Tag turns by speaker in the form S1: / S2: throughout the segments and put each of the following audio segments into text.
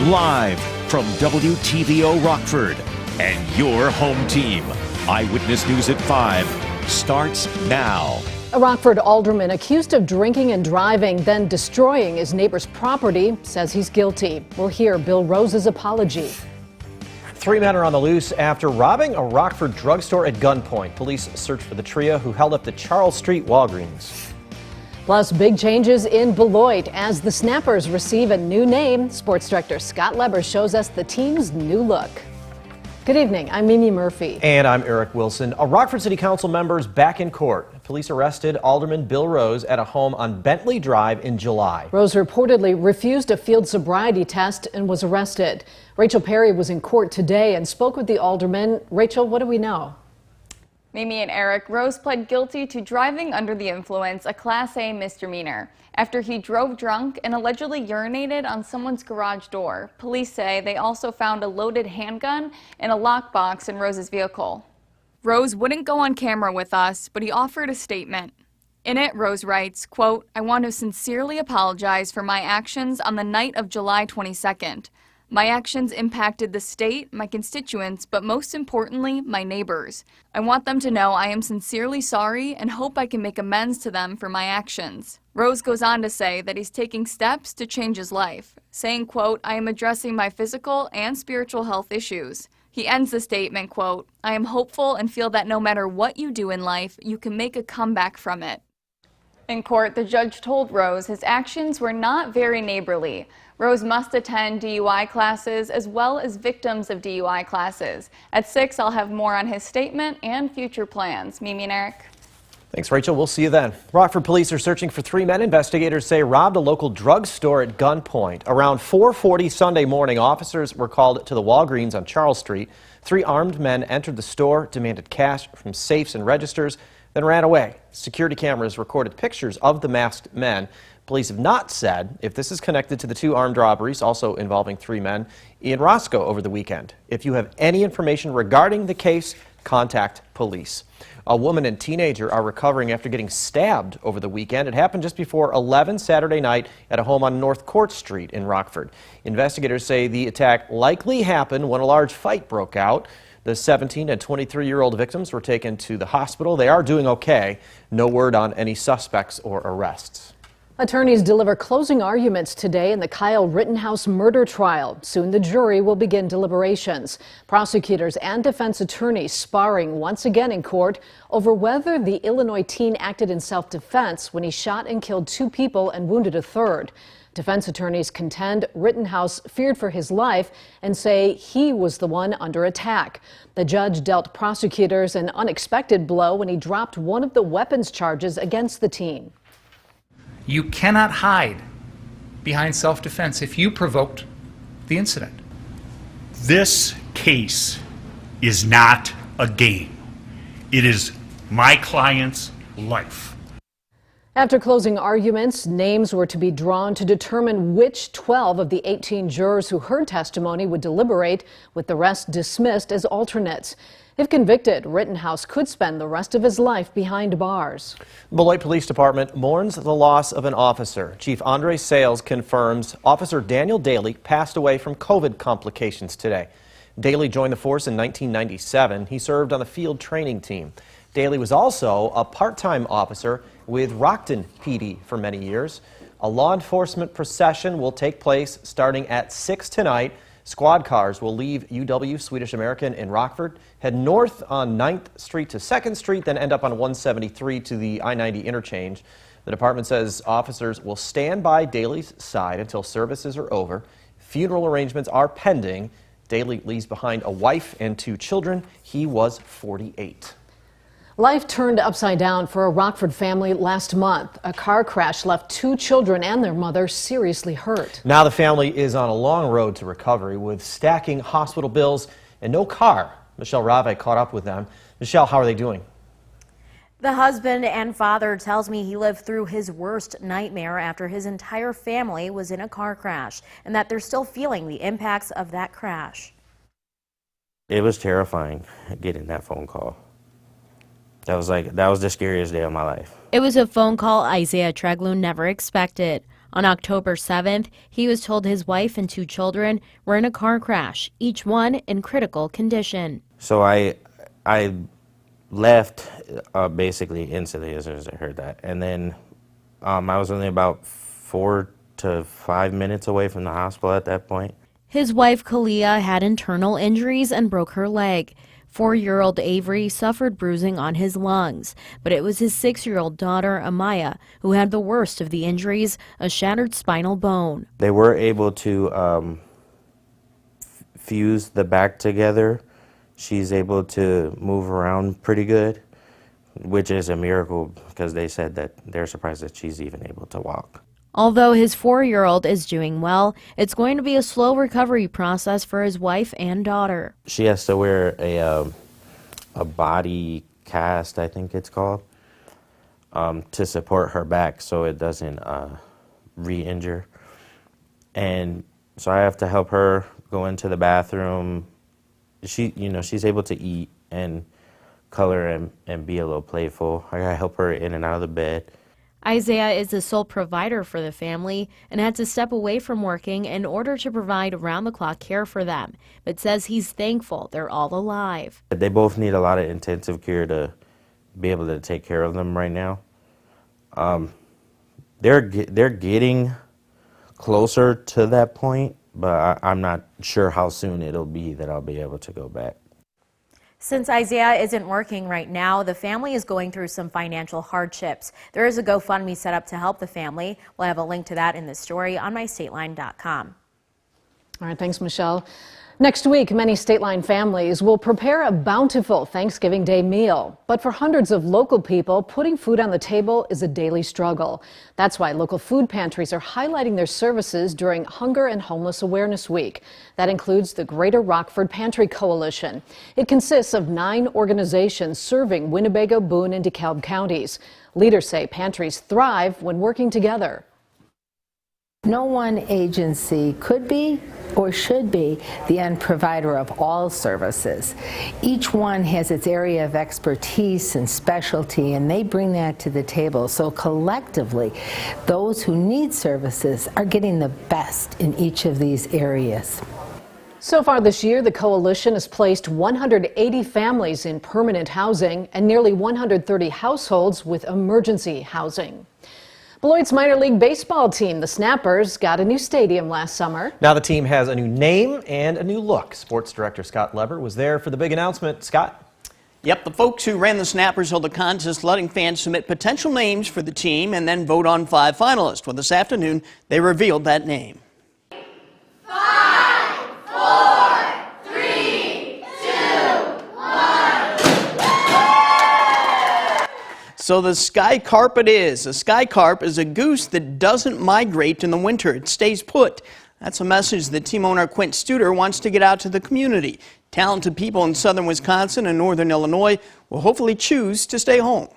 S1: Live from WTVO Rockford and your home team. Eyewitness News at 5 starts now.
S2: A Rockford alderman accused of drinking and driving, then destroying his neighbor's property, says he's guilty. We'll hear Bill Rose's apology.
S3: 3 men are on the loose after robbing a Rockford drugstore at gunpoint. Police search for the trio who held up the Charles Street Walgreens.
S2: Plus, big changes in Beloit as the Snappers receive a new name. Sports director Scott Leber shows us the team's new look. Good evening, I'm Mimi Murphy.
S3: And I'm Eric Wilson. A Rockford City Council member's back in court. Police arrested Alderman Bill Rose at a home on Bentley Drive in July.
S2: Rose reportedly refused a field sobriety test and was arrested. Rachel Perry was in court today and spoke with the alderman. Rachel, what do we know?
S4: Mimi and Eric, Rose pled guilty to driving under the influence, a Class A misdemeanor, after he drove drunk and allegedly urinated on someone's garage door. Police say they also found a loaded handgun and a lockbox in Rose's vehicle. Rose wouldn't go on camera with us, but he offered a statement. In it, Rose writes, quote, "I want to sincerely apologize for my actions on the night of July 22nd. My actions impacted the state, my constituents, but most importantly, my neighbors. I want them to know I am sincerely sorry and hope I can make amends to them for my actions." Rose goes on to say that he's taking steps to change his life, saying, quote, "I am addressing my physical and spiritual health issues." He ends the statement, quote, "I am hopeful and feel that no matter what you do in life, you can make a comeback from it." In court, the judge told Rose his actions were not very neighborly. Rose must attend DUI classes as well as victims of DUI classes. At 6, I'll have more on his statement and future plans. Mimi and Eric.
S3: Thanks, Rachel. We'll see you then. Rockford police are searching for 3 men investigators say robbed a local drugstore at gunpoint. Around 4:40 Sunday morning, officers were called to the Walgreens on Charles Street. 3 armed men entered the store, demanded cash from safes and registers, then ran away. Security cameras recorded pictures of the masked men. Police have not said if this is connected to the 2 armed robberies, also involving 3 men, in Roscoe over the weekend. If you have any information regarding the case, contact police. A woman and teenager are recovering after getting stabbed over the weekend. It happened just before 11 Saturday night at a home on North Court Street in Rockford. Investigators say the attack likely happened when a large fight broke out. The 17 and 23-year-old victims were taken to the hospital. They are doing okay. No word on any suspects or arrests.
S2: Attorneys deliver closing arguments today in the Kyle Rittenhouse murder trial. Soon the jury will begin deliberations. Prosecutors and defense attorneys sparring once again in court over whether the Illinois teen acted in self-defense when he shot and killed 2 people and wounded a 3rd. Defense attorneys contend Rittenhouse feared for his life and say he was the one under attack. The judge dealt prosecutors an unexpected blow when he dropped one of the weapons charges against the teen.
S5: You cannot hide behind self-defense if you provoked the incident.
S6: This case is not a game. It is my client's life.
S2: After closing arguments, names were to be drawn to determine which 12 of the 18 jurors who heard testimony would deliberate, with the rest dismissed as alternates. If convicted, Rittenhouse could spend the rest of his life behind bars.
S3: Beloit Police Department mourns the loss of an officer. Chief Andre Sales confirms Officer Daniel Daly passed away from COVID complications today. Daly joined the force in 1997. He served on the field training team. Daly was also a part-time officer with Rockton PD for many years. A law enforcement procession will take place starting at 6 tonight. Squad cars will leave UW Swedish American in Rockford, head north on 9th Street to 2nd Street, then end up on 173 to the I-90 interchange. The department says officers will stand by Daly's side until services are over. Funeral arrangements are pending. Daly leaves behind a wife and 2 children. He was 48.
S2: Life turned upside down for a Rockford family last month. A car crash left 2 children and their mother seriously hurt.
S3: Now the family is on a long road to recovery with stacking hospital bills and no car. Michelle Rave caught up with them. Michelle, how are they doing?
S7: The husband and father tells me he lived through his worst nightmare after his entire family was in a car crash and that they're still feeling the impacts of that crash.
S8: It was terrifying getting that phone call. That was the scariest day of my life.
S9: It was a phone call Isaiah Tregloon never expected.
S7: On October 7th, he was told his wife and 2 children were in a car crash, each one in critical condition.
S8: So I left basically instantly as soon as I heard that. And then I was only about 4 to 5 minutes away from the hospital at that point.
S7: His wife, Kalia, had internal injuries and broke her leg. 4-year-old Avery suffered bruising on his lungs, but it was his 6-year-old daughter, Amaya, who had the worst of the injuries, a shattered spinal bone.
S8: They were able to fuse the back together. She's able to move around pretty good, which is a miracle because they said that they're surprised that she's even able to walk.
S7: Although his 4-year-old is doing well, it's going to be a slow recovery process for his wife and daughter.
S8: She has to wear a body cast, I think it's called, to support her back so it doesn't re-injure. And so I have to help her go into the bathroom. She's able to eat and color and be a little playful. I gotta help her in and out of the bed.
S7: Isaiah is the sole provider for the family and had to step away from working in order to provide around-the-clock care for them, but says he's thankful they're all alive.
S8: They both need a lot of intensive care to be able to take care of them right now. They're getting closer to that point, but I'm not sure how soon it'll be that I'll be able to go back.
S7: Since Isaiah isn't working right now, the family is going through some financial hardships. There is a GoFundMe set up to help the family. We'll have a link to that in the story on mystateline.com.
S2: All right, thanks, Michelle. Next week, many Stateline families will prepare a bountiful Thanksgiving Day meal. But for hundreds of local people, putting food on the table is a daily struggle. That's why local food pantries are highlighting their services during Hunger and Homelessness Awareness Week. That includes the Greater Rockford Pantry Coalition. It consists of 9 organizations serving Winnebago, Boone, and DeKalb counties. Leaders say pantries thrive when working together.
S9: No one agency could be or should be the end provider of all services. Each one has its area of expertise and specialty, and they bring that to the table. So collectively, those who need services are getting the best in each of these areas.
S2: So far this year, the coalition has placed 180 families in permanent housing and nearly 130 households with emergency housing. Beloit's minor league baseball team, the Snappers, got a new stadium last summer.
S3: Now the team has a new name and a new look. Sports director Scott Lever was there for the big announcement. Scott?
S10: Yep, the folks who ran the Snappers held a contest letting fans submit potential names for the team and then vote on 5 finalists. Well, this afternoon, they revealed that name.
S11: 5, 4, 3, 2, 1.
S10: So the Sky Carp it is. A Sky Carp is a goose that doesn't migrate in the winter. It stays put. That's a message that team owner Quint Studer wants to get out to the community. Talented people in southern Wisconsin and northern Illinois will hopefully choose to stay home.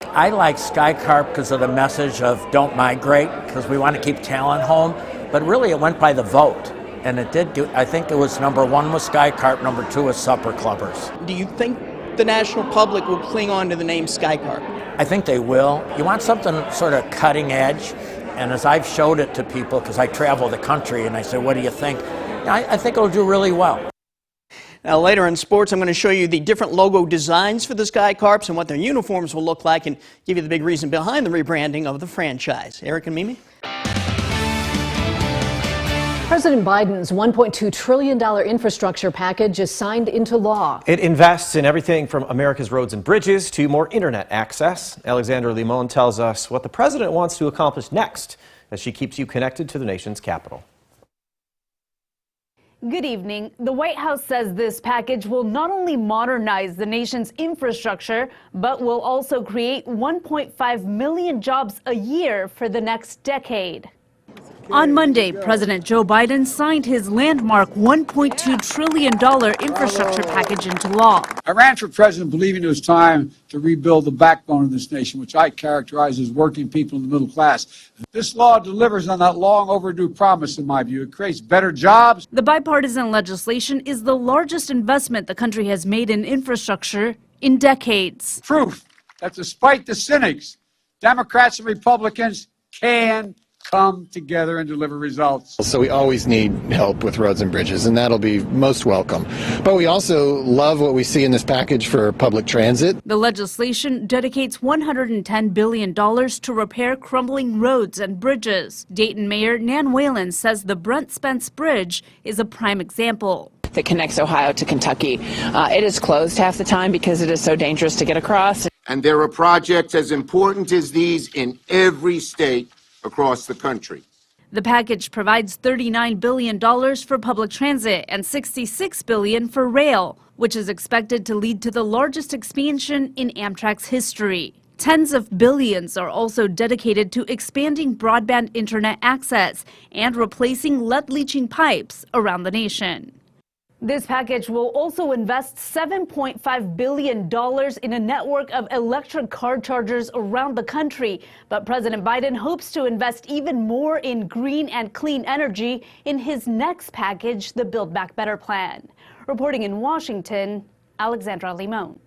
S12: I like Sky Carp because of the message of don't migrate, because we want to keep talent home. But really it went by the vote. And it did do, I think it was number 1 was Sky Carp, number 2 was Supper Clubbers.
S10: Do you think the national public will cling on to the name Sky Carp?
S12: I think they will. You want something sort of cutting edge, and as I've showed it to people, because I travel the country, and I say, what do you think? I think it'll do really well.
S10: Now later in sports, I'm going to show you the different logo designs for the Sky Carps and what their uniforms will look like and give you the big reason behind the rebranding of the franchise. Eric and Mimi?
S2: President Biden's $1.2 trillion infrastructure package is signed into law.
S3: It invests in everything from America's roads and bridges to more internet access. Alexandra Limon tells us what the president wants to accomplish next as she keeps you connected to the nation's capital.
S13: Good evening. The White House says this package will not only modernize the nation's infrastructure, but will also create 1.5 million jobs a year for the next decade. On Monday, President Joe Biden signed his landmark $1.2 trillion infrastructure package into law.
S14: I ran for president believing it was time to rebuild the backbone of this nation, which I characterize as working people in the middle class. This law delivers on that long overdue promise, in my view. It creates better jobs.
S13: The bipartisan legislation is the largest investment the country has made in infrastructure in decades.
S14: Proof that despite the cynics, Democrats and Republicans can come together and deliver results.
S15: So we always need help with roads and bridges, and that'll be most welcome. But we also love what we see in this package for public transit.
S16: The legislation dedicates $110 billion to repair crumbling roads and bridges. Dayton Mayor Nan Whalen says the Brent Spence Bridge is a prime example.
S17: That connects Ohio to Kentucky. It is closed half the time because it is so dangerous to get across.
S18: And there are projects as important as these in every state across the country.
S16: The package provides $39 billion for public transit and $66 billion for rail, which is expected to lead to the largest expansion in Amtrak's history. Tens of billions are also dedicated to expanding broadband internet access and replacing lead-leaching pipes around the nation.
S13: This package will also invest $7.5 billion in a network of electric car chargers around the country. But President Biden hopes to invest even more in green and clean energy in his next package, the Build Back Better plan. Reporting in Washington, Alexandra Limon.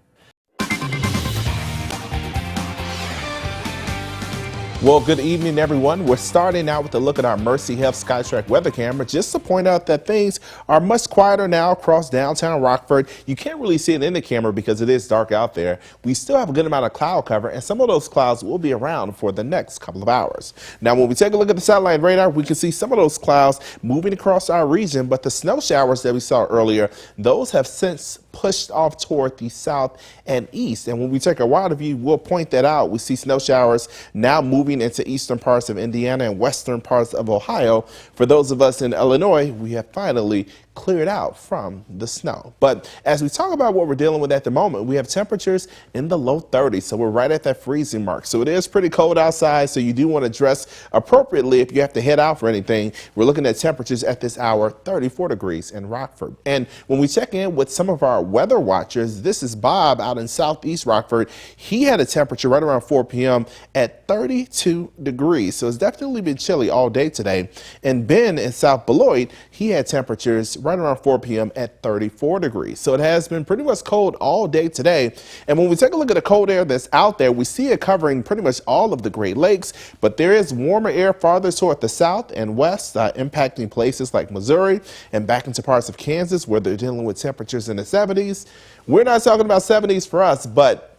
S19: Well, good evening, everyone. We're starting out with a look at our Mercy Health SkyTrack weather camera just to point out that things are much quieter now across downtown Rockford. You can't really see it in the camera because it is dark out there. We still have a good amount of cloud cover, and some of those clouds will be around for the next couple of hours. Now, when we take a look at the satellite radar, we can see some of those clouds moving across our region, but the snow showers that we saw earlier, those have since pushed off toward the south and east. And when we take a wider view, we'll point that out. We see snow showers now moving into eastern parts of Indiana and western parts of Ohio. For those of us in Illinois, we have finally cleared out from the snow. But as we talk about what we're dealing with at the moment, we have temperatures in the low 30s, so we're right at that freezing mark. So it is pretty cold outside, so you do want to dress appropriately if you have to head out for anything. We're looking at temperatures at this hour, 34 degrees in Rockford. And when we check in with some of our weather watchers, this is Bob out in southeast Rockford. He had a temperature right around 4 p.m. at 32 degrees, so it's definitely been chilly all day today. And Ben in South Beloit, he had temperatures right around 4 p.m. at 34 degrees. So it has been pretty much cold all day today. And when we take a look at the cold air that's out there, we see it covering pretty much all of the Great Lakes, but there is warmer air farther toward the south and west, impacting places like Missouri and back into parts of Kansas where they're dealing with temperatures in the 70s. We're not talking about 70s for us, but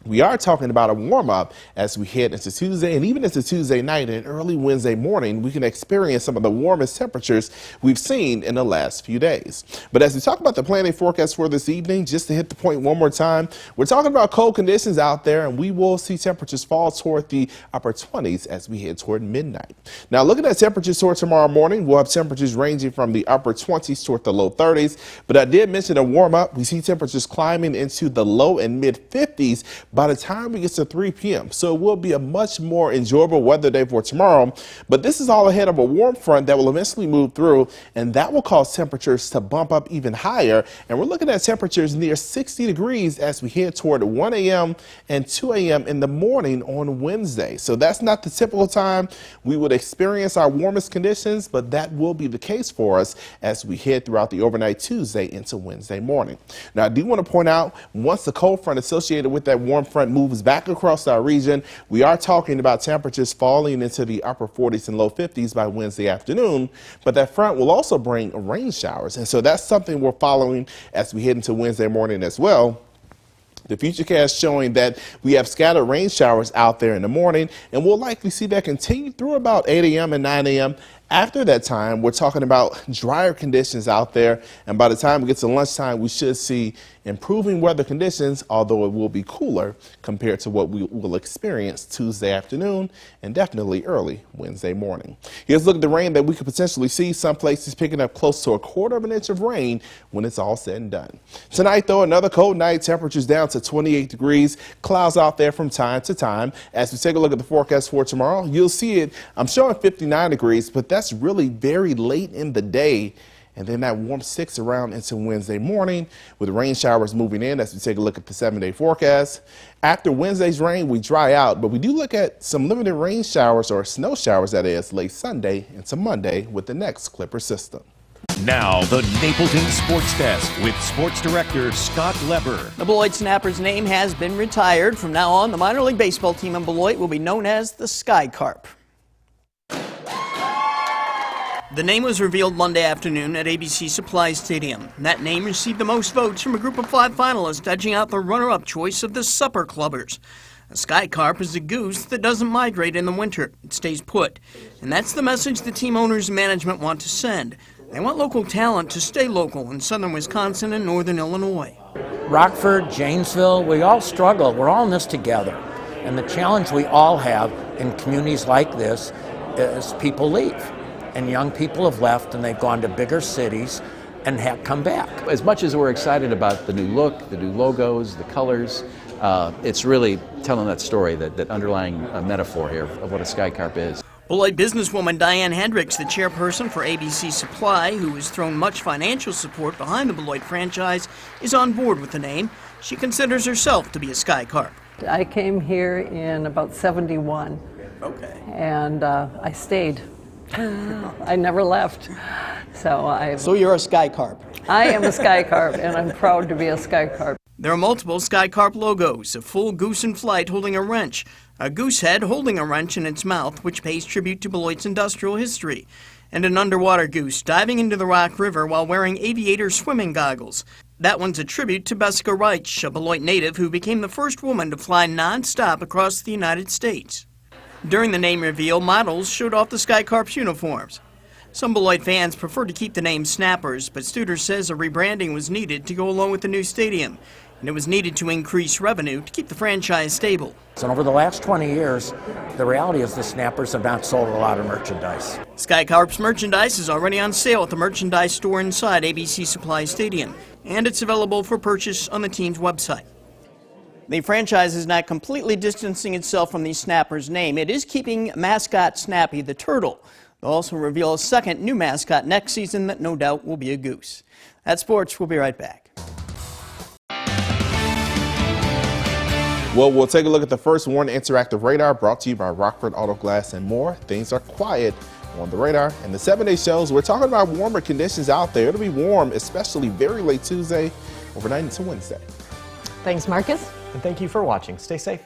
S19: we are talking about a warm-up as we head into Tuesday, and even into Tuesday night and early Wednesday morning, we can experience some of the warmest temperatures we've seen in the last few days. But as we talk about the planning forecast for this evening, just to hit the point one more time, we're talking about cold conditions out there, and we will see temperatures fall toward the upper 20s as we head toward midnight. Now, looking at temperatures toward tomorrow morning, we'll have temperatures ranging from the upper 20s toward the low 30s, but I did mention a warm-up. We see temperatures climbing into the low and mid 50s by the time we get to 3 p.m. So it will be a much more enjoyable weather day for tomorrow. But this is all ahead of a warm front that will eventually move through, and that will cause temperatures to bump up even higher. And we're looking at temperatures near 60 degrees as we head toward 1 a.m. and 2 a.m. in the morning on Wednesday. So that's not the typical time we would experience our warmest conditions, but that will be the case for us as we head throughout the overnight Tuesday into Wednesday morning. Now, I do want to point out, once the cold front associated with that warm front moves back across our region, we are talking about temperatures falling into the upper 40s and low 50s by Wednesday afternoon, but that front will also bring rain showers, and so that's something we're following as we head into Wednesday morning as well. The futurecast showing that we have scattered rain showers out there in the morning, and we'll likely see that continue through about 8 a.m. and 9 a.m. After that time, we're talking about drier conditions out there, and by the time we get to lunchtime, we should see improving weather conditions, although it will be cooler compared to what we will experience Tuesday afternoon and definitely early Wednesday morning. Here's a look at the rain that we could potentially see. Some places picking up close to 1/4 inch of rain when it's all said and done. Tonight, though, another cold night. Temperatures down to 28 degrees. Clouds out there from time to time. As we take a look at the forecast for tomorrow, you'll see it. I'm showing 59 degrees, but that's really very late in the day. And then that warm sticks around into Wednesday morning with rain showers moving in as we take a look at the 7-day forecast. After Wednesday's rain, we dry out, but we do look at some limited rain showers, or snow showers that is, late Sunday into Monday with the next Clipper system.
S1: Now the Napleton Sports Desk with Sports Director Scott Leber.
S10: The Beloit Snappers name has been retired. From now on, the minor league baseball team in Beloit will be known as the Sky Carp. The name was revealed Monday afternoon at ABC Supply Stadium. That name received the most votes from a group of 5 finalists, edging out the runner-up choice of the Supper Clubbers. A sky carp is a goose that doesn't migrate in the winter. It stays put. And that's the message the team owners and management want to send. They want local talent to stay local in southern Wisconsin and northern Illinois.
S12: Rockford, Janesville, we all struggle. We're all in this together. And the challenge we all have in communities like this is people leave. And young people have left and they've gone to bigger cities and have come back.
S20: As much as we're excited about the new look, the new logos, the colors, it's really telling that story, that underlying metaphor here of what a sky carp is.
S10: Beloit businesswoman Diane Hendricks, the chairperson for ABC Supply, who has thrown much financial support behind the Beloit franchise, is on board with the name. She considers herself to be a sky carp.
S21: I came here in about 71.
S10: Okay.
S21: And I stayed. I never left. So
S10: you're a sky carp.
S21: I am a sky carp, and I'm proud to be a sky carp.
S10: There are multiple sky carp logos, a full goose in flight holding a wrench, a goose head holding a wrench in its mouth, which pays tribute to Beloit's industrial history, and an underwater goose diving into the Rock River while wearing aviator swimming goggles. That one's a tribute to Bessica Reich, a Beloit native who became the first woman to fly non-stop across the United States. During the name reveal, models showed off the sky carp's uniforms. Some Beloit fans prefer to keep the name Snappers, but Studer says a rebranding was needed to go along with the new stadium, and it was needed to increase revenue to keep the franchise stable.
S12: And over the last 20 years, the reality is the Snappers have not sold a lot of merchandise.
S10: Sky Carp's merchandise is already on sale at the merchandise store inside ABC Supply Stadium, and it's available for purchase on the team's website. The franchise is not completely distancing itself from the Snappers name. It is keeping mascot Snappy the turtle. They'll also reveal a second new mascot next season that no doubt will be a goose. That's sports. We'll be right back.
S19: Well, we'll take a look at the first Warren Interactive Radar brought to you by Rockford Auto Glass and more. Things are quiet on the radar. And the 7-day shows, we're talking about warmer conditions out there. It'll be warm, especially very late Tuesday, overnight into Wednesday.
S2: Thanks, Marcus.
S3: And thank you for watching. Stay safe.